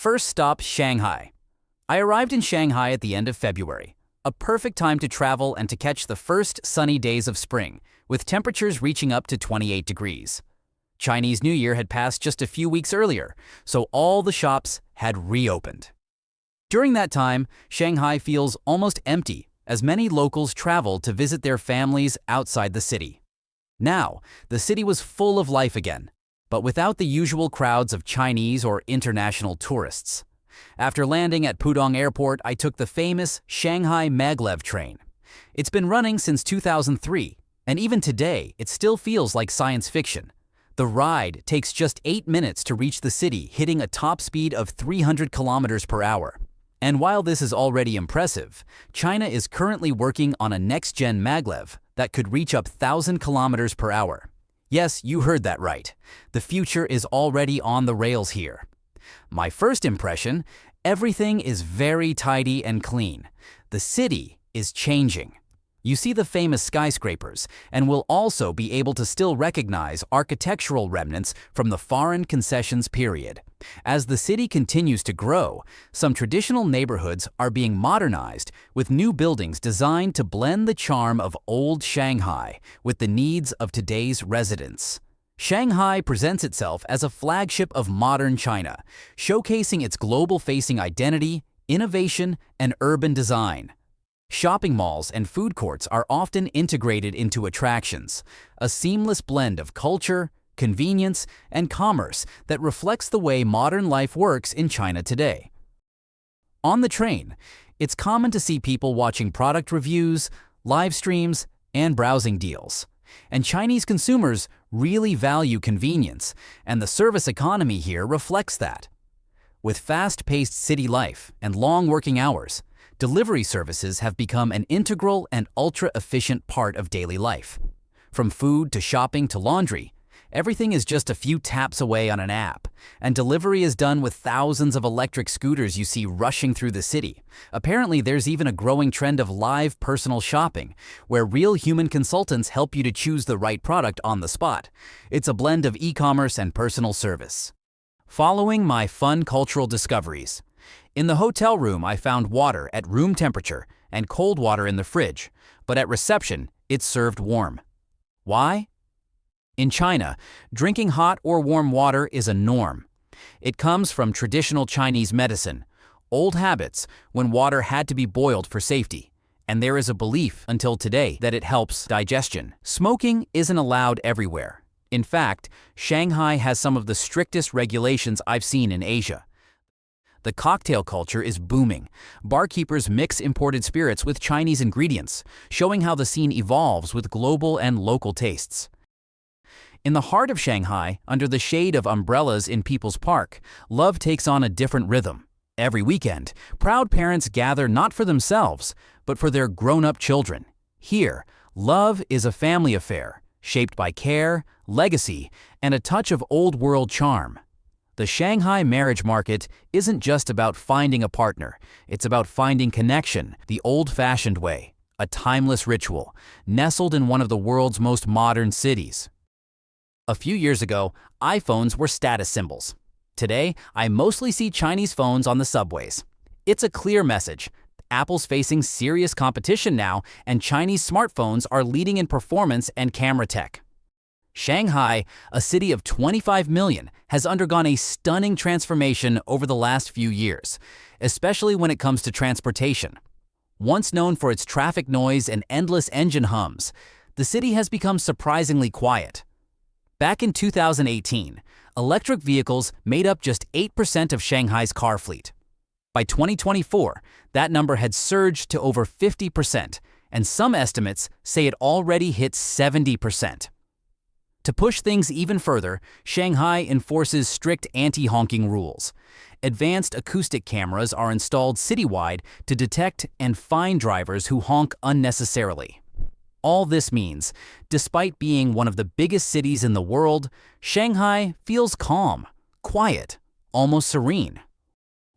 First stop, Shanghai. I arrived in Shanghai at the end of February, a perfect time to travel and to catch the first sunny days of spring, with temperatures reaching up to 28 degrees. Chinese New Year had passed just a few weeks earlier, so all the shops had reopened. During that time, Shanghai feels almost empty as many locals travel to visit their families outside the city. Now, the city was full of life again, but without the usual crowds of Chinese or international tourists. After landing at Pudong Airport, I took the famous Shanghai Maglev train. It's been running since 2003, and even today, it still feels like science fiction. The ride takes just 8 minutes to reach the city, hitting a top speed of 300 kilometers per hour. And while this is already impressive, China is currently working on a next-gen maglev that could reach up 1,000 kilometers per hour. Yes, you heard that right. The future is already on the rails here. My first impression, everything is very tidy and clean. The city is changing. You see the famous skyscrapers, and will also be able to still recognize architectural remnants from the foreign concessions period. As the city continues to grow, some traditional neighborhoods are being modernized with new buildings designed to blend the charm of old Shanghai with the needs of today's residents. Shanghai presents itself as a flagship of modern China, showcasing its global-facing identity, innovation, and urban design. Shopping malls and food courts are often integrated into attractions, a seamless blend of culture, convenience, and commerce that reflects the way modern life works in China today. On the train, it's common to see people watching product reviews, live streams, and browsing deals. And Chinese consumers really value convenience, and the service economy here reflects that. With fast-paced city life and long working hours, delivery services have become an integral and ultra-efficient part of daily life. From food to shopping to laundry, everything is just a few taps away on an app, and delivery is done with thousands of electric scooters you see rushing through the city. Apparently, there's even a growing trend of live personal shopping, where real human consultants help you to choose the right product on the spot. It's a blend of e-commerce and personal service. Following my fun cultural discoveries, in the hotel room, I found water at room temperature and cold water in the fridge, but at reception, it's served warm. Why? In China, drinking hot or warm water is a norm. It comes from traditional Chinese medicine, old habits when water had to be boiled for safety, and there is a belief until today that it helps digestion. Smoking isn't allowed everywhere. In fact, Shanghai has some of the strictest regulations I've seen in Asia. The cocktail culture is booming. Barkeepers mix imported spirits with Chinese ingredients, showing how the scene evolves with global and local tastes. In the heart of Shanghai, under the shade of umbrellas in People's Park, love takes on a different rhythm. Every weekend, proud parents gather not for themselves, but for their grown-up children. Here, love is a family affair, shaped by care, legacy, and a touch of old-world charm. The Shanghai marriage market isn't just about finding a partner, it's about finding connection the old-fashioned way, a timeless ritual, nestled in one of the world's most modern cities. A few years ago, iPhones were status symbols. Today, I mostly see Chinese phones on the subways. It's a clear message. Apple's facing serious competition now, and Chinese smartphones are leading in performance and camera tech. Shanghai, a city of 25 million, has undergone a stunning transformation over the last few years, especially when it comes to transportation. Once known for its traffic noise and endless engine hums, the city has become surprisingly quiet. Back in 2018, electric vehicles made up just 8% of Shanghai's car fleet. By 2024, that number had surged to over 50%, and some estimates say it already hit 70%. To push things even further, Shanghai enforces strict anti-honking rules. Advanced acoustic cameras are installed citywide to detect and fine drivers who honk unnecessarily. All this means, despite being one of the biggest cities in the world, Shanghai feels calm, quiet, almost serene.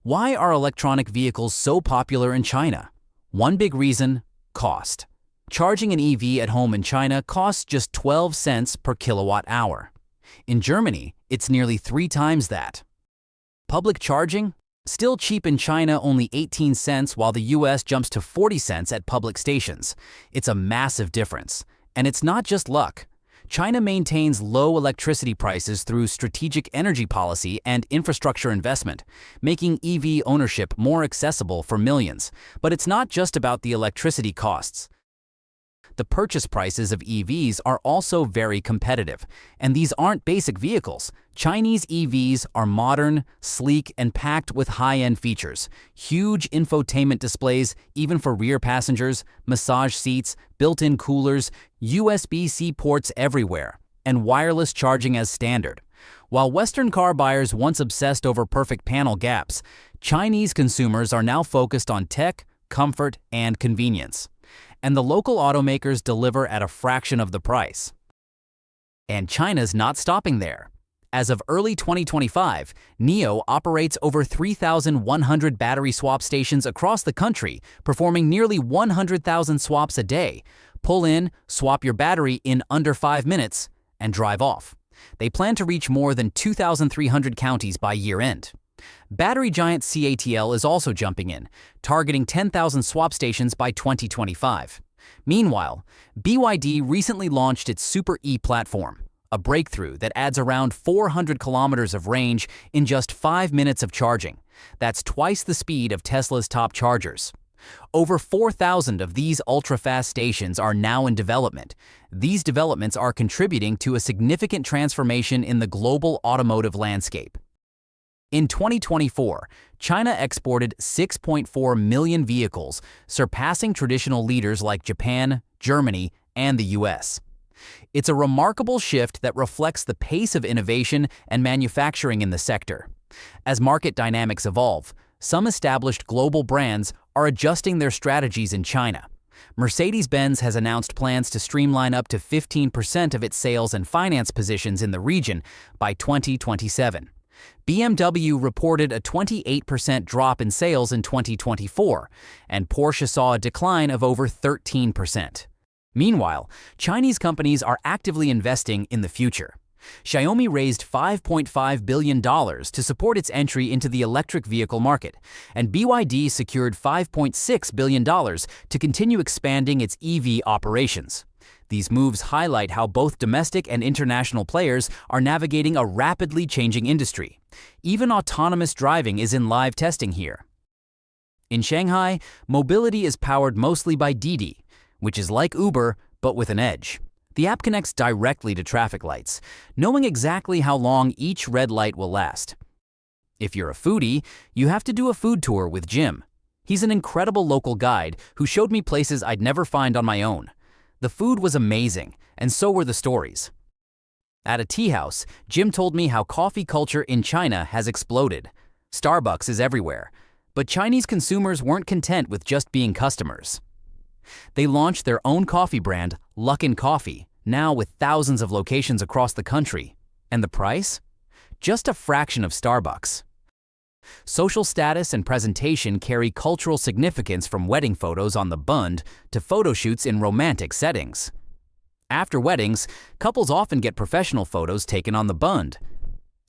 Why are electronic vehicles so popular in China? One big reason: cost. Charging an EV at home in China costs just 12 cents per kilowatt hour. In Germany, it's nearly 3 times that. Public charging? Still cheap in China, only 18 cents, while the US jumps to 40 cents at public stations. It's a massive difference. And it's not just luck. China maintains low electricity prices through strategic energy policy and infrastructure investment, making EV ownership more accessible for millions. But it's not just about the electricity costs. The purchase prices of EVs are also very competitive, and these aren't basic vehicles. Chinese EVs are modern, sleek, and packed with high-end features. Huge infotainment displays, even for rear passengers, massage seats, built-in coolers, USB-C ports everywhere, and wireless charging as standard. While Western car buyers once obsessed over perfect panel gaps, Chinese consumers are now focused on tech, comfort, and convenience. And the local automakers deliver at a fraction of the price. And China's not stopping there. As of early 2025, NIO operates over 3,100 battery swap stations across the country, performing nearly 100,000 swaps a day. Pull in, swap your battery in under 5 minutes, and drive off. They plan to reach more than 2,300 counties by year-end. Battery giant CATL is also jumping in, targeting 10,000 swap stations by 2025. Meanwhile, BYD recently launched its Super E platform, a breakthrough that adds around 400 kilometers of range in just 5 minutes of charging. That's twice the speed of Tesla's top chargers. Over 4,000 of these ultra-fast stations are now in development. These developments are contributing to a significant transformation in the global automotive landscape. In 2024, China exported 6.4 million vehicles, surpassing traditional leaders like Japan, Germany, and the US. It's a remarkable shift that reflects the pace of innovation and manufacturing in the sector. As market dynamics evolve, some established global brands are adjusting their strategies in China. Mercedes-Benz has announced plans to streamline up to 15% of its sales and finance positions in the region by 2027. BMW reported a 28% drop in sales in 2024, and Porsche saw a decline of over 13%. Meanwhile, Chinese companies are actively investing in the future. Xiaomi raised $5.5 billion to support its entry into the electric vehicle market, and BYD secured $5.6 billion to continue expanding its EV operations. These moves highlight how both domestic and international players are navigating a rapidly changing industry. Even autonomous driving is in live testing here. In Shanghai, mobility is powered mostly by Didi, which is like Uber, but with an edge. The app connects directly to traffic lights, knowing exactly how long each red light will last. If you're a foodie, you have to do a food tour with Jim. He's an incredible local guide who showed me places I'd never find on my own. The food was amazing, and so were the stories. At a tea house, Jim told me how coffee culture in China has exploded. Starbucks is everywhere, but Chinese consumers weren't content with just being customers. They launched their own coffee brand, Luckin Coffee, now with thousands of locations across the country. And the price? Just a fraction of Starbucks. Social status and presentation carry cultural significance, from wedding photos on the Bund to photo shoots in romantic settings. After weddings, couples often get professional photos taken on the Bund.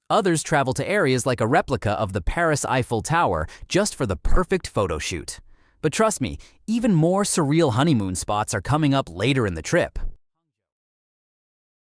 Others travel to areas like a replica of the Paris Eiffel Tower just for the perfect photo shoot. But trust me, even more surreal honeymoon spots are coming up later in the trip.